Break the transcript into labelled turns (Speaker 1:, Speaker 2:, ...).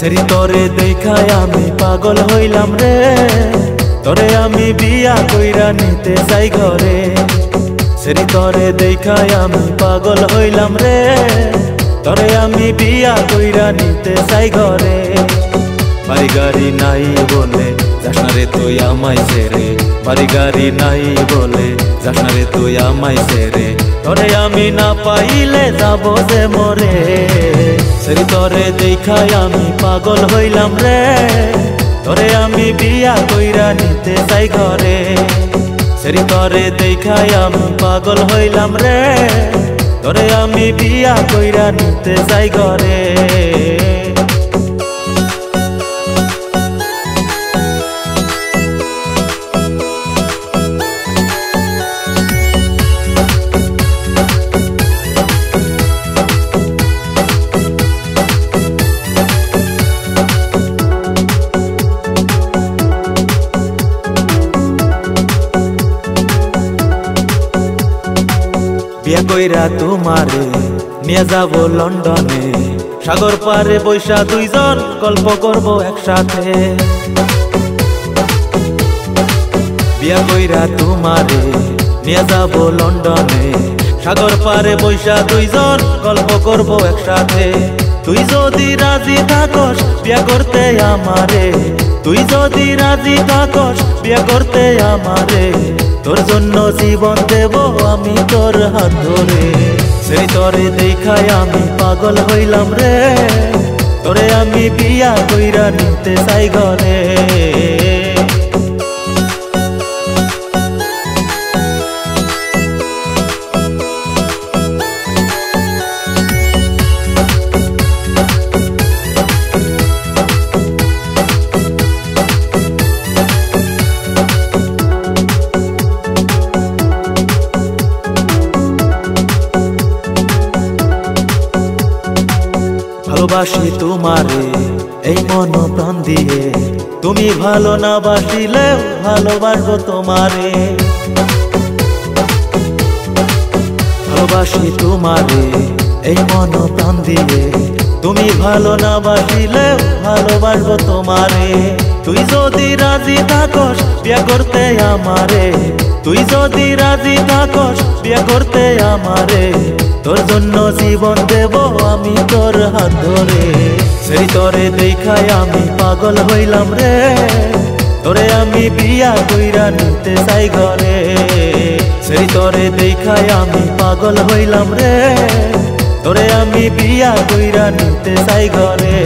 Speaker 1: সেরি তরে দেখায় আমি পাগল হইলাম রে, তরে আমি বিয়া কইরা নিতে চাই ঘরে। সেরি তরে দেখায় আমি পাগল হইলাম রে, তরে আমি বিয়া কইরা নিতে চাই ঘরে। বাড়ি গাড়ি নাই বলে যাস না রে তুই আমায় ছেড়ে, বাড়ি গাড়ি নাই বলে যাস না রে তুই আমায় ছেড়ে, তরে আমি না পাইলে যাব যে মরে। সেরি তরে দেখায় আমি পাগল হইলাম রে, তরে আমি বিয়া কইরা নিতে চাই ঘরে। সেরি তরে দেখায় আমি পাগল হইলাম রে, তরে আমি বিয়া কইরা নিতে চাই ঘরে। বিয়া কইরা তোমারে নিয়ে যাব লন্ডনে, সাগর পারে বৈশা দুইজন গল্প করব একসাথে। বিয়া কইরা তোমারে নিয়ে যাব লন্ডনে, সাগর পারে বৈশা দুইজন গল্প করব একসাথে। তুই যদি রাজি থাকস বিয়া করতে আমারে, তুই যদি রাজি থাকস বিয়া করতে আমারে, তোর জন্য জীবন দেব আমি তোর হাত ধরে। সেই তরে দেখায় আমি পাগল হইলাম রে, তোরে আমি বিয়া কইরা নিতে চাই ঘরে। ভালোবাসি তোমারে এই মন প্রাণ দিয়ে, তুমি ভালো না বাসিলে ভালোবাসবো তোমারে। ভালোবাসি তোমারে এই মন প্রাণ দিয়ে, তুমি ভালো না বাসিলে ভালোবাসবো তোমারে। তুই যদি রাজি থাকস বিয়া করতে আমারে, তুই যদি রাজি থাকস বিয়া করতে আমারে, তোর জন্য জীবন দেব আমি তোর হাত ধরে। সেই তরে দেখায় আমি পাগল হইলাম রে, তোরে আমি বিয়া কইরা নিতে চাই ঘরে। সেই তরে দেখায় আমি পাগল হইলাম রে, তোরে আমি বিয়া কইরা নিতে চাই ঘরে।